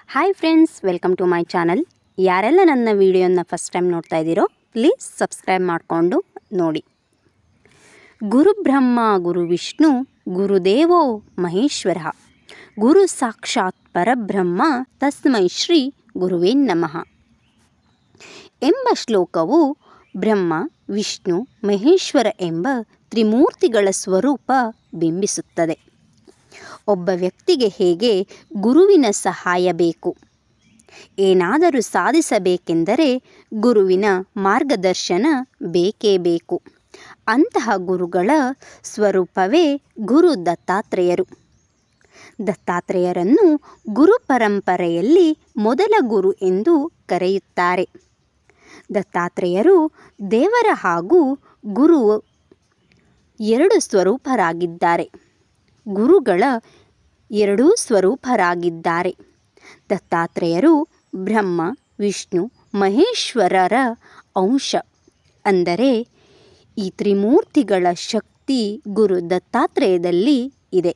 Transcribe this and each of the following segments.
Hi friends, welcome to my channel. ಯಾರೆಲ್ಲ ನನ್ನ ವಿಡಿಯೋನ ಫಸ್ಟ್ ಟೈಮ್ ನೋಡ್ತಾ ಇದ್ದೀರೋ ಪ್ಲೀಸ್ ಸಬ್ಸ್ಕ್ರೈಬ್ ಮಾಡಿಕೊಂಡು ನೋಡಿ. ಗುರು ಬ್ರಹ್ಮ ಗುರು ವಿಷ್ಣು ಗುರುದೇವೋ ಮಹೇಶ್ವರ ಗುರು ಸಾಕ್ಷಾತ್ ಪರಬ್ರಹ್ಮ ತಸ್ಮೈ ಶ್ರೀ ಗುರುವೇ ನಮಃ ಎಂಬ ಶ್ಲೋಕವು ಬ್ರಹ್ಮ ವಿಷ್ಣು ಮಹೇಶ್ವರ ಎಂಬ ತ್ರಿಮೂರ್ತಿಗಳ ಸ್ವರೂಪ ಬಿಂಬಿಸುತ್ತದೆ. ಒಬ್ಬ ವ್ಯಕ್ತಿಗೆ ಹೇಗೆ ಗುರುವಿನ ಸಹಾಯ ಬೇಕು, ಏನಾದರೂ ಸಾಧಿಸಬೇಕೆಂದರೆ ಗುರುವಿನ ಮಾರ್ಗದರ್ಶನ ಬೇಕೇ ಬೇಕು. ಅಂತಹ ಗುರುಗಳ ಸ್ವರೂಪವೇ ಗುರು ದತ್ತಾತ್ರೇಯರು. ದತ್ತಾತ್ರೇಯರನ್ನು ಗುರು ಪರಂಪರೆಯಲ್ಲಿ ಮೊದಲ ಗುರು ಎಂದು ಕರೆಯುತ್ತಾರೆ. ದತ್ತಾತ್ರೇಯರು ದೇವರ ಹಾಗೂ ಗುರು ಎರಡು ಸ್ವರೂಪರಾಗಿದ್ದಾರೆ. ಗುರುಗಳ ಎರಡೂ ಸ್ವರೂಪರಾಗಿದ್ದಾರೆ. ದತ್ತಾತ್ರೇಯರು ಬ್ರಹ್ಮ ವಿಷ್ಣು ಮಹೇಶ್ವರರ ಅಂಶ. ಅಂದರೆ ಈ ತ್ರಿಮೂರ್ತಿಗಳ ಶಕ್ತಿ ಗುರು ದತ್ತಾತ್ರೇಯದಲ್ಲಿ ಇದೆ.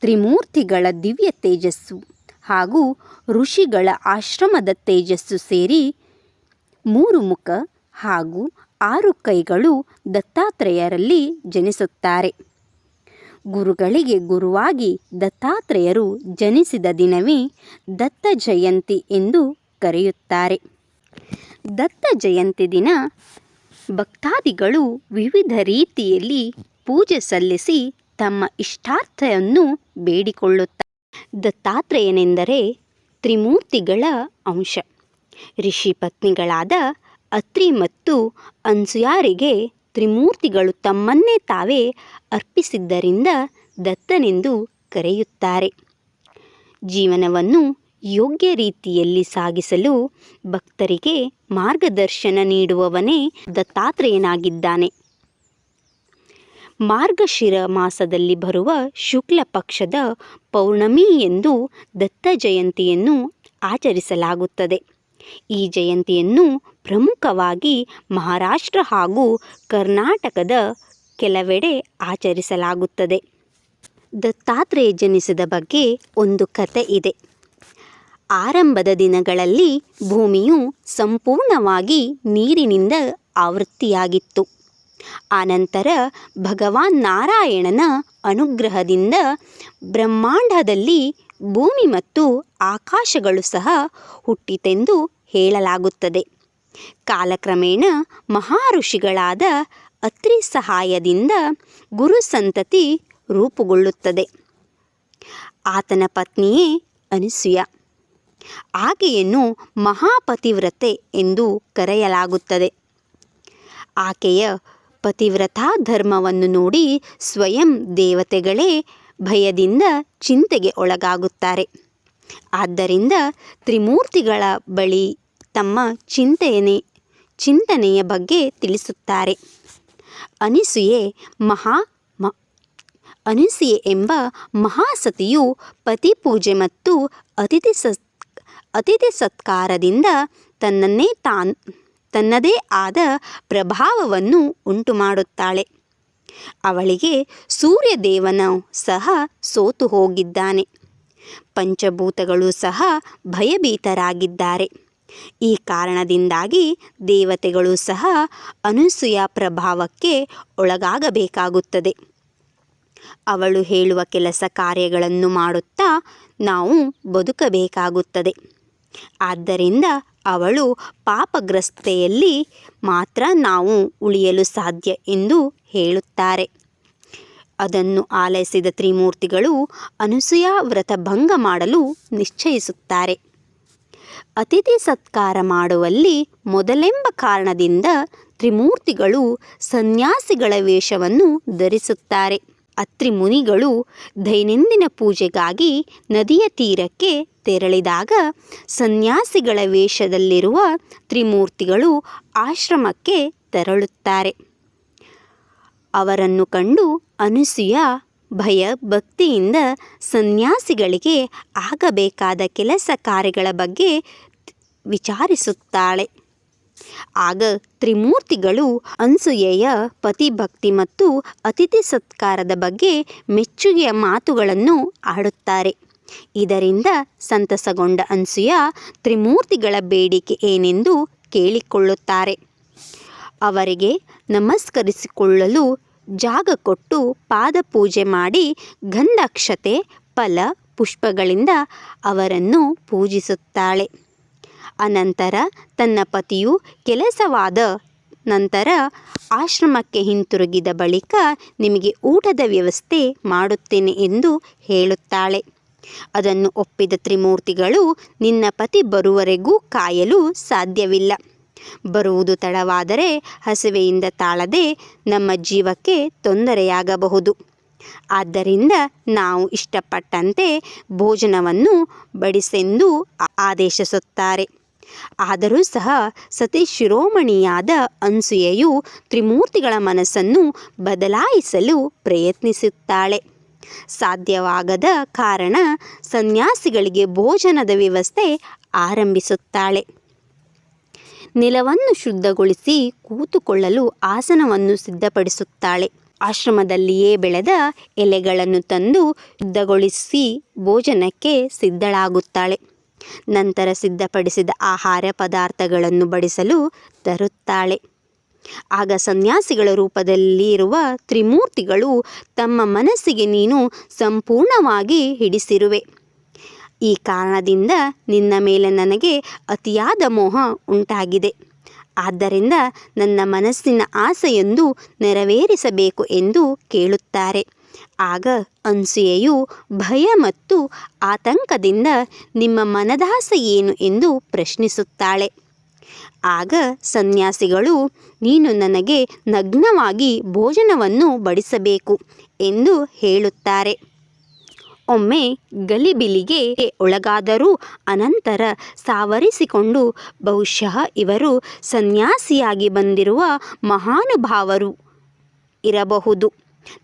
ತ್ರಿಮೂರ್ತಿಗಳ ದಿವ್ಯ ತೇಜಸ್ಸು ಹಾಗೂ ಋಷಿಗಳ ಆಶ್ರಮದ ತೇಜಸ್ಸು ಸೇರಿ 3 ಮುಖ ಹಾಗೂ 6 ಕೈಗಳು ದತ್ತಾತ್ರೇಯರಲ್ಲಿ ಜನಿಸುತ್ತಾರೆ. ಗುರುಗಳಿಗೆ ಗುರುವಾಗಿ ದತ್ತಾತ್ರೇಯರು ಜನಿಸಿದ ದಿನವೇ ದತ್ತ ಜಯಂತಿ ಎಂದು ಕರೆಯುತ್ತಾರೆ. ದತ್ತ ಜಯಂತಿ ದಿನ ಭಕ್ತಾದಿಗಳು ವಿವಿಧ ರೀತಿಯಲ್ಲಿ ಪೂಜೆ ಸಲ್ಲಿಸಿ ತಮ್ಮ ಇಷ್ಟಾರ್ಥವನ್ನು ಬೇಡಿಕೊಳ್ಳುತ್ತಾರೆ. ದತ್ತಾತ್ರೇಯನೆಂದರೆ ತ್ರಿಮೂರ್ತಿಗಳ ಅಂಶ. ಋಷಿ ಪತ್ನಿಗಳಾದ ಅತ್ರಿ ಮತ್ತು ಅನ್ಸುಯಾರಿಗೆ ತ್ರಿಮೂರ್ತಿಗಳು ತಮ್ಮನ್ನೇ ತಾವೇ ಅರ್ಪಿಸಿದ್ದರಿಂದ ದತ್ತನೆಂದು ಕರೆಯುತ್ತಾರೆ. ಜೀವನವನ್ನು ಯೋಗ್ಯ ರೀತಿಯಲ್ಲಿ ಸಾಗಿಸಲು ಭಕ್ತರಿಗೆ ಮಾರ್ಗದರ್ಶನ ನೀಡುವವನೇ ದತ್ತಾತ್ರೇಯನಾಗಿದ್ದಾನೆ. ಮಾರ್ಗಶಿರ ಮಾಸದಲ್ಲಿ ಬರುವ ಶುಕ್ಲ ಪಕ್ಷದ ಪೌರ್ಣಮಿ ಎಂದು ದತ್ತ ಜಯಂತಿಯನ್ನು ಆಚರಿಸಲಾಗುತ್ತದೆ. ಈ ಜಯಂತಿಯನ್ನು ಪ್ರಮುಖವಾಗಿ ಮಹಾರಾಷ್ಟ್ರ ಹಾಗೂ ಕರ್ನಾಟಕದ ಕೆಲವೆಡೆ ಆಚರಿಸಲಾಗುತ್ತದೆ. ದತ್ತಾತ್ರೇಯ ಜನಿಸಿದ ಬಗ್ಗೆ ಒಂದು ಕಥೆ ಇದೆ. ಆರಂಭದ ದಿನಗಳಲ್ಲಿ ಭೂಮಿಯು ಸಂಪೂರ್ಣವಾಗಿ ನೀರಿನಿಂದ ಆವೃತ್ತಿಯಾಗಿತ್ತು. ಆನಂತರ ಭಗವಾನ್ ನಾರಾಯಣನ ಅನುಗ್ರಹದಿಂದ ಬ್ರಹ್ಮಾಂಡದಲ್ಲಿ ಭೂಮಿ ಮತ್ತು ಆಕಾಶಗಳು ಸಹ ಹುಟ್ಟಿತೆಂದು ಹೇಳಲಾಗುತ್ತದೆ. ಕಾಲಕ್ರಮೇಣ ಮಹಾಋಷಿಗಳಾದ ಅತ್ರಿ ಸಹಾಯದಿಂದ ಗುರು ಸಂತತಿ ರೂಪುಗೊಳ್ಳುತ್ತದೆ. ಆತನ ಪತ್ನಿಯೇ ಅನಸೂಯ. ಆಕೆಯನ್ನು ಮಹಾಪತಿವ್ರತೆ ಎಂದು ಕರೆಯಲಾಗುತ್ತದೆ. ಆಕೆಯ ಪತಿವ್ರತಾ ಧರ್ಮವನ್ನು ನೋಡಿ ಸ್ವಯಂ ದೇವತೆಗಳೇ ಭಯದಿಂದ ಚಿಂತೆಗೆ ಒಳಗಾಗುತ್ತಾರೆ. ಆದ್ದರಿಂದ ತ್ರಿಮೂರ್ತಿಗಳ ಬಳಿ ತಮ್ಮ ಚಿಂತನೆಯ ಬಗ್ಗೆ ತಿಳಿಸುತ್ತಾರೆ. ಅನಸೂಯೆ ಎಂಬ ಮಹಾಸತಿಯು ಪತಿ ಪೂಜೆ ಮತ್ತು ಅತಿಥಿ ಸತ್ಕಾರದಿಂದ ತನ್ನದೇ ಆದ ಪ್ರಭಾವವನ್ನು ಉಂಟುಮಾಡುತ್ತಾಳೆ. ಅವಳಿಗೆ ಸೂರ್ಯದೇವನು ಸಹ ಸೋತು ಹೋಗಿದ್ದಾನೆ. ಪಂಚಭೂತಗಳು ಸಹ ಭಯಭೀತರಾಗಿದ್ದಾರೆ. ಈ ಕಾರಣದಿಂದಾಗಿ ದೇವತೆಗಳು ಸಹ ಅನಸೂಯ ಪ್ರಭಾವಕ್ಕೆ ಒಳಗಾಗಬೇಕಾಗುತ್ತದೆ. ಅವಳು ಹೇಳುವ ಕೆಲಸ ಕಾರ್ಯಗಳನ್ನು ಮಾಡುತ್ತಾ ನಾವು ಬದುಕಬೇಕಾಗುತ್ತದೆ. ಆದ್ದರಿಂದ ಅವಳು ಪಾಪಗ್ರಸ್ತೆಯಲ್ಲಿ ಮಾತ್ರ ನಾವು ಉಳಿಯಲು ಸಾಧ್ಯ ಎಂದು ಹೇಳುತ್ತಾರೆ. ಅದನ್ನು ಆಲೈಸಿದ ತ್ರಿಮೂರ್ತಿಗಳು ಅನಸೂಯ ವ್ರತ ಭಂಗ ಮಾಡಲು ನಿಶ್ಚಯಿಸುತ್ತಾರೆ. ಅತಿಥಿ ಸತ್ಕಾರ ಮಾಡುವಲ್ಲಿ ಮೊದಲೆಂಬ ಕಾರಣದಿಂದ ತ್ರಿಮೂರ್ತಿಗಳು ಸನ್ಯಾಸಿಗಳ ವೇಷವನ್ನು ಧರಿಸುತ್ತಾರೆ. ಅತ್ರಿ ಮುನಿಗಳು ದೈನಂದಿನ ಪೂಜೆಗಾಗಿ ನದಿಯ ತೀರಕ್ಕೆ ತೆರಳಿದಾಗ ಸನ್ಯಾಸಿಗಳ ವೇಷದಲ್ಲಿರುವ ತ್ರಿಮೂರ್ತಿಗಳು ಆಶ್ರಮಕ್ಕೆ ತೆರಳುತ್ತಾರೆ. ಅವರನ್ನು ಕಂಡು ಅನಸೂಯ ಭಯ ಭಕ್ತಿಯಿಂದ ಸನ್ಯಾಸಿಗಳಿಗೆ ಆಗಬೇಕಾದ ಕೆಲಸ ಕಾರ್ಯಗಳ ಬಗ್ಗೆ ವಿಚಾರಿಸುತ್ತಾಳೆ. ಆಗ ತ್ರಿಮೂರ್ತಿಗಳು ಅನಸೂಯೆಯ ಪತಿಭಕ್ತಿ ಮತ್ತು ಅತಿಥಿ ಸತ್ಕಾರದ ಬಗ್ಗೆ ಮೆಚ್ಚುಗೆಯ ಮಾತುಗಳನ್ನು ಆಡುತ್ತಾರೆ. ಇದರಿಂದ ಸಂತಸಗೊಂಡ ಅನಸೂಯ ತ್ರಿಮೂರ್ತಿಗಳ ಬೇಡಿಕೆ ಏನೆಂದು ಕೇಳಿಕೊಳ್ಳುತ್ತಾರೆ. ಅವರಿಗೆ ನಮಸ್ಕರಿಸಿಕೊಳ್ಳಲು ಜಾಗ ಕೊಟ್ಟು ಪಾದಪೂಜೆ ಮಾಡಿ ಗಂಧಾಕ್ಷತೆ ಫಲ ಪುಷ್ಪಗಳಿಂದ ಅವರನ್ನು ಪೂಜಿಸುತ್ತಾಳೆ. ಅನಂತರ ತನ್ನ ಪತಿಯು ಕೆಲಸವಾದ ನಂತರ ಆಶ್ರಮಕ್ಕೆ ಹಿಂತಿರುಗಿದ ಬಳಿಕ ನಿಮಗೆ ಊಟದ ವ್ಯವಸ್ಥೆ ಮಾಡುತ್ತೇನೆ ಎಂದು ಹೇಳುತ್ತಾಳೆ. ಅದನ್ನು ಒಪ್ಪಿದ ತ್ರಿಮೂರ್ತಿಗಳು, ನಿನ್ನ ಪತಿ ಬರುವವರೆಗೂ ಕಾಯಲು ಸಾಧ್ಯವಿಲ್ಲ. ಬರುವುದು ತಡವಾದರೆ ಹಸಿವೆಯಿಂದ ತಾಳದೆ ನಮ್ಮ ಜೀವಕ್ಕೆ ತೊಂದರೆಯಾಗಬಹುದು. ಆದ್ದರಿಂದ ನಾವು ಇಷ್ಟಪಟ್ಟಂತೆ ಭೋಜನವನ್ನು ಬಡಿಸೆಂದು ಆದೇಶಿಸುತ್ತಾರೆ. ಆದರೂ ಸಹ ಸತಿ ಶಿರೋಮಣಿಯಾದ ಅನಸೂಯೆಯು ತ್ರಿಮೂರ್ತಿಗಳ ಮನಸ್ಸನ್ನು ಬದಲಾಯಿಸಲು ಪ್ರಯತ್ನಿಸುತ್ತಾಳೆ. ಸಾಧ್ಯವಾಗದ ಕಾರಣ ಸನ್ಯಾಸಿಗಳಿಗೆ ಭೋಜನದ ವ್ಯವಸ್ಥೆ ಆರಂಭಿಸುತ್ತಾಳೆ. ನೆಲವನ್ನು ಶುದ್ಧಗೊಳಿಸಿ ಕೂತುಕೊಳ್ಳಲು ಆಸನವನ್ನು ಸಿದ್ಧಪಡಿಸುತ್ತಾಳೆ. ಆಶ್ರಮದಲ್ಲಿಯೇ ಬೆಳೆದ ಎಲೆಗಳನ್ನು ತಂದು ಶುದ್ಧಗೊಳಿಸಿ ಭೋಜನಕ್ಕೆ ಸಿದ್ಧಳಾಗುತ್ತಾಳೆ. ನಂತರ ಸಿದ್ಧಪಡಿಸಿದ ಆಹಾರ ಪದಾರ್ಥಗಳನ್ನು ಬಡಿಸಲು ತರುತ್ತಾಳೆ. ಆಗ ಸನ್ಯಾಸಿಗಳ ರೂಪದಲ್ಲಿ ಇರುವ ತ್ರಿಮೂರ್ತಿಗಳು, ತಮ್ಮ ಮನಸ್ಸಿಗೆ ನೀನು ಸಂಪೂರ್ಣವಾಗಿ ಹಿಡಿಸಿರುವೆ. ಈ ಕಾರಣದಿಂದ ನಿನ್ನ ಮೇಲೆ ನನಗೆ ಅತಿಯಾದ ಮೋಹ ಉಂಟಾಗಿದೆ. ಆದ್ದರಿಂದ ನನ್ನ ಮನಸ್ಸಿನ ಆಸೆಯೊಂದು ನೆರವೇರಿಸಬೇಕು ಎಂದು ಕೇಳುತ್ತಾರೆ. ಆಗ ಅನಸೂಯೆಯು ಭಯ ಮತ್ತು ಆತಂಕದಿಂದ ನಿಮ್ಮ ಮನದಾಸೆ ಏನು ಎಂದು ಪ್ರಶ್ನಿಸುತ್ತಾಳೆ. ಆಗ ಸನ್ಯಾಸಿಗಳು, ನೀನು ನನಗೆ ನಗ್ನವಾಗಿ ಭೋಜನವನ್ನು ಬಡಿಸಬೇಕು ಎಂದು ಹೇಳುತ್ತಾರೆ. ಒಮ್ಮೆ ಗಲಿಬಿಲಿಗೆ ಒಳಗಾದರೂ ಅನಂತರ ಸಾವರಿಸಿಕೊಂಡು, ಬಹುಶಃ ಇವರು ಸನ್ಯಾಸಿಯಾಗಿ ಬಂದಿರುವ ಮಹಾನುಭಾವರು ಇರಬಹುದು,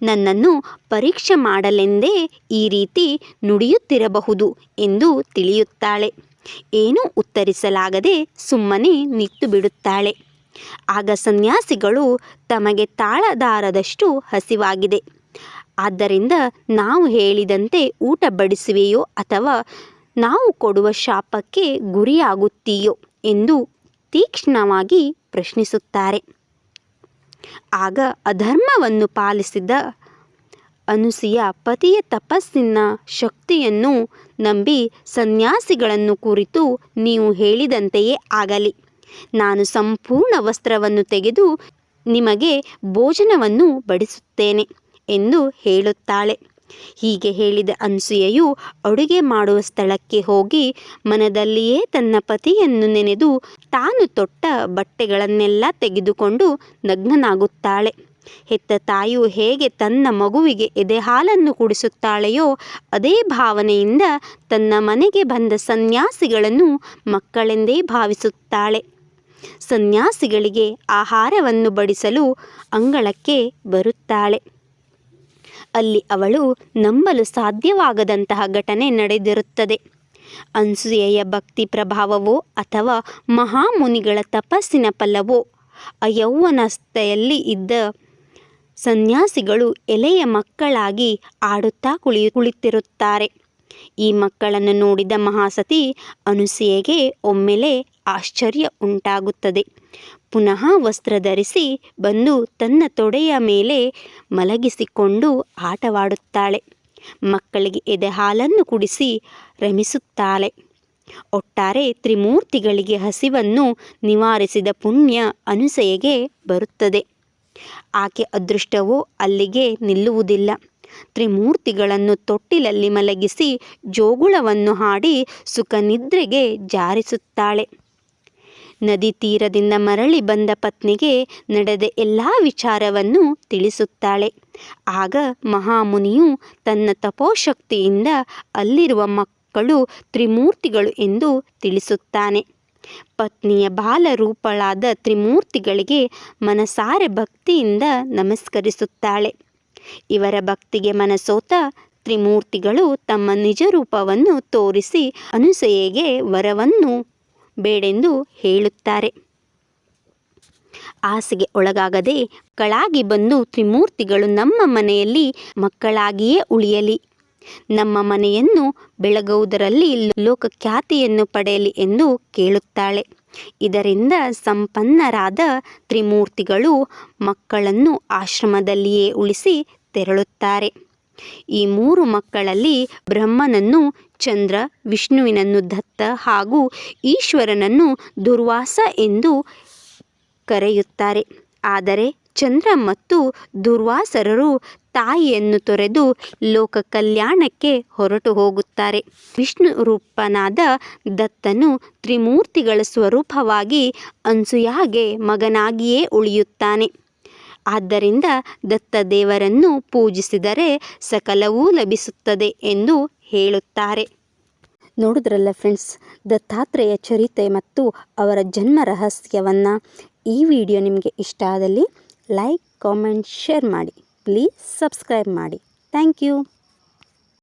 ನನ್ನನ್ನು ಪರೀಕ್ಷೆ ಮಾಡಲೆಂದೇ ಈ ರೀತಿ ನುಡಿಯುತ್ತಿರಬಹುದು ಎಂದು ತಿಳಿಯುತ್ತಾಳೆ. ಏನೂ ಉತ್ತರಿಸಲಾಗದೆ ಸುಮ್ಮನೆ ನಿಂತು ಬಿಡುತ್ತಾಳೆ. ಆಗ ಸನ್ಯಾಸಿಗಳು, ತಮಗೆ ತಾಳದಾರದಷ್ಟು ಹಸಿವಾಗಿದೆ, ಆದ್ದರಿಂದ ನಾವು ಹೇಳಿದಂತೆ ಊಟ ಬಡಿಸುವೆಯೋ ಅಥವಾ ನಾವು ಕೊಡುವ ಶಾಪಕ್ಕೆ ಗುರಿಯಾಗುತ್ತೀಯೋ ಎಂದು ತೀಕ್ಷ್ಣವಾಗಿ ಪ್ರಶ್ನಿಸುತ್ತಾರೆ. ಆಗ ಅಧರ್ಮವನ್ನು ಪಾಲಿಸಿದ ಅನಸೂಯ ಪತಿಯ ತಪಸ್ಸಿನ ಶಕ್ತಿಯನ್ನು ನಂಬಿ, ಸನ್ಯಾಸಿಗಳನ್ನು ಕುರಿತು ನೀವು ಹೇಳಿದಂತೆಯೇ ಆಗಲಿ, ನಾನು ಸಂಪೂರ್ಣ ವಸ್ತ್ರವನ್ನು ತೆಗೆದು ನಿಮಗೆ ಭೋಜನವನ್ನು ಬಡಿಸುತ್ತೇನೆ ಎಂದು ಹೇಳುತ್ತಾಳೆ. ಹೀಗೆ ಹೇಳಿದ ಅನಸೂಯೆಯು ಅಡುಗೆ ಮಾಡುವ ಸ್ಥಳಕ್ಕೆ ಹೋಗಿ ಮನದಲ್ಲಿಯೇ ತನ್ನ ಪತಿಯನ್ನು ನೆನೆದು ತಾನು ತೊಟ್ಟ ಬಟ್ಟೆಗಳನ್ನೆಲ್ಲ ತೆಗೆದುಕೊಂಡು ನಗ್ನನಾಗುತ್ತಾಳೆ. ಹೆತ್ತ ತಾಯಿಯು ಹೇಗೆ ತನ್ನ ಮಗುವಿಗೆ ಎದೆಹಾಲನ್ನು ಕುಡಿಸುತ್ತಾಳೆಯೋ ಅದೇ ಭಾವನೆಯಿಂದ ತನ್ನ ಮನೆಗೆ ಬಂದ ಸನ್ಯಾಸಿಗಳನ್ನು ಮಕ್ಕಳೆಂದೇ ಭಾವಿಸುತ್ತಾಳೆ. ಸನ್ಯಾಸಿಗಳಿಗೆ ಆಹಾರವನ್ನು ಬಡಿಸಲು ಅಂಗಳಕ್ಕೆ ಬರುತ್ತಾಳೆ. ಅಲ್ಲಿ ಅವಳು ನಂಬಲು ಸಾಧ್ಯವಾಗದಂತಹ ಘಟನೆ ನಡೆದಿರುತ್ತದೆ. ಅನಸೂಯೆಯ ಭಕ್ತಿ ಪ್ರಭಾವವೋ ಅಥವಾ ಮಹಾಮುನಿಗಳ ತಪಸ್ಸಿನ ಫಲವೋ, ಯೌವನಾವಸ್ಥೆಯಲ್ಲಿ ಇದ್ದ ಸನ್ಯಾಸಿಗಳು ಎಲೆಯ ಮಕ್ಕಳಾಗಿ ಆಡುತ್ತಾ ಕುಳಿತಿರುತ್ತಾರೆ. ಈ ಮಕ್ಕಳನ್ನು ನೋಡಿದ ಮಹಾಸತಿ ಅನಸೂಯೆಗೆ ಒಮ್ಮೆಲೆ ಆಶ್ಚರ್ಯ ಉಂಟಾಗುತ್ತದೆ. ಪುನಃ ವಸ್ತ್ರ ಧರಿಸಿ ಬಂದು ತನ್ನ ತೊಡೆಯ ಮೇಲೆ ಮಲಗಿಸಿಕೊಂಡು ಆಟವಾಡುತ್ತಾಳೆ. ಮಕ್ಕಳಿಗೆ ಎದೆ ಹಾಲನ್ನು ಕುಡಿಸಿ ರಮಿಸುತ್ತಾಳೆ. ಒಟ್ಟಾರೆ ತ್ರಿಮೂರ್ತಿಗಳಿಗೆ ಹಸಿವನ್ನು ನಿವಾರಿಸಿದ ಪುಣ್ಯ ಅನಸೂಯೆಗೆ ಬರುತ್ತದೆ. ಆಕೆ ಅದೃಷ್ಟವೋ ಅಲ್ಲಿಗೆ ನಿಲ್ಲುವುದಿಲ್ಲ. ತ್ರಿಮೂರ್ತಿಗಳನ್ನು ತೊಟ್ಟಿಲಲ್ಲಿ ಮಲಗಿಸಿ ಜೋಗುಳವನ್ನು ಹಾಡಿ ಸುಖ ನಿದ್ರೆಗೆ ಜಾರಿಸುತ್ತಾಳೆ. ನದಿ ತೀರದಿಂದ ಮರಳಿ ಬಂದ ಪತ್ನಿಗೆ ನಡೆದ ಎಲ್ಲ ವಿಚಾರವನ್ನು ತಿಳಿಸುತ್ತಾಳೆ. ಆಗ ಮಹಾಮುನಿಯು ತನ್ನ ತಪೋಶಕ್ತಿಯಿಂದ ಅಲ್ಲಿರುವ ಮಕ್ಕಳು ತ್ರಿಮೂರ್ತಿಗಳು ಎಂದು ತಿಳಿಸುತ್ತಾನೆ. ಪತ್ನಿಯ ಬಾಲರೂಪಳಾದ ತ್ರಿಮೂರ್ತಿಗಳಿಗೆ ಮನಸಾರೆ ಭಕ್ತಿಯಿಂದ ನಮಸ್ಕರಿಸುತ್ತಾಳೆ. ಇವರ ಭಕ್ತಿಗೆ ಮನಸೋತ ತ್ರಿಮೂರ್ತಿಗಳು ತಮ್ಮ ನಿಜ ರೂಪವನ್ನು ತೋರಿಸಿ ಅನಸೂಯೆಗೆ ವರವನ್ನು ಬೇಡೆಂದು ಹೇಳುತ್ತಾರೆ. ಆಸೆಗೆ ಒಳಗಾಗದೆ ಮಕ್ಕಳಾಗಿ ಬಂದು ತ್ರಿಮೂರ್ತಿಗಳು ನಮ್ಮ ಮನೆಯಲ್ಲಿ ಮಕ್ಕಳಾಗಿಯೇ ಉಳಿಯಲಿ ನಮ್ಮ ಮನೆಯನ್ನು ಬೆಳಗುವುದರಲ್ಲಿ ಲೋಕಖ್ಯಾತಿಯನ್ನು ಪಡೆಯಲಿ ಎಂದು ಕೇಳುತ್ತಾಳೆ. ಇದರಿಂದ ಸಂಪನ್ನರಾದ ತ್ರಿಮೂರ್ತಿಗಳು ಮಕ್ಕಳನ್ನು ಆಶ್ರಮದಲ್ಲಿಯೇ ಉಳಿಸಿ ತೆರಳುತ್ತಾರೆ. ಈ 3 ಮಕ್ಕಳಲ್ಲಿ ಬ್ರಹ್ಮನನ್ನು ಚಂದ್ರ, ವಿಷ್ಣುವಿನನ್ನು ದತ್ತ ಹಾಗೂ ಈಶ್ವರನನ್ನು ದುರ್ವಾಸ ಎಂದು ಕರೆಯುತ್ತಾರೆ. ಆದರೆ ಚಂದ್ರ ಮತ್ತು ದುರ್ವಾಸರರು ತಾಯಿಯನ್ನು ತೊರೆದು ಲೋಕ ಕಲ್ಯಾಣಕ್ಕೆ ಹೊರಟು ಹೋಗುತ್ತಾರೆ. ವಿಷ್ಣು ರೂಪನಾದ ದತ್ತನು ತ್ರಿಮೂರ್ತಿಗಳ ಸ್ವರೂಪವಾಗಿ ಅನ್ಸುಯಾಗೆ ಮಗನಾಗಿಯೇ ಉಳಿಯುತ್ತಾನೆ. ಆದ್ದರಿಂದ ದತ್ತದೇವರನ್ನು ಪೂಜಿಸಿದರೆ ಸಕಲವೂ ಲಭಿಸುತ್ತದೆ ಎಂದು ಹೇಳುತ್ತಾರೆ. ನೋಡಿದ್ರಲ್ಲ ಫ್ರೆಂಡ್ಸ್, ದತ್ತಾತ್ರೇಯ ಚರಿತ್ರೆ ಮತ್ತು ಅವರ ಜನ್ಮ ರಹಸ್ಯವನ್ನು. ಈ ವಿಡಿಯೋ ನಿಮಗೆ ಇಷ್ಟ ಆದಲ್ಲಿ ಲೈಕ್, ಕಾಮೆಂಟ್, ಶೇರ್ ಮಾಡಿ. ಪ್ಲೀಸ್ ಸಬ್ಸ್ಕ್ರೈಬ್ ಮಾಡಿ. Thank you.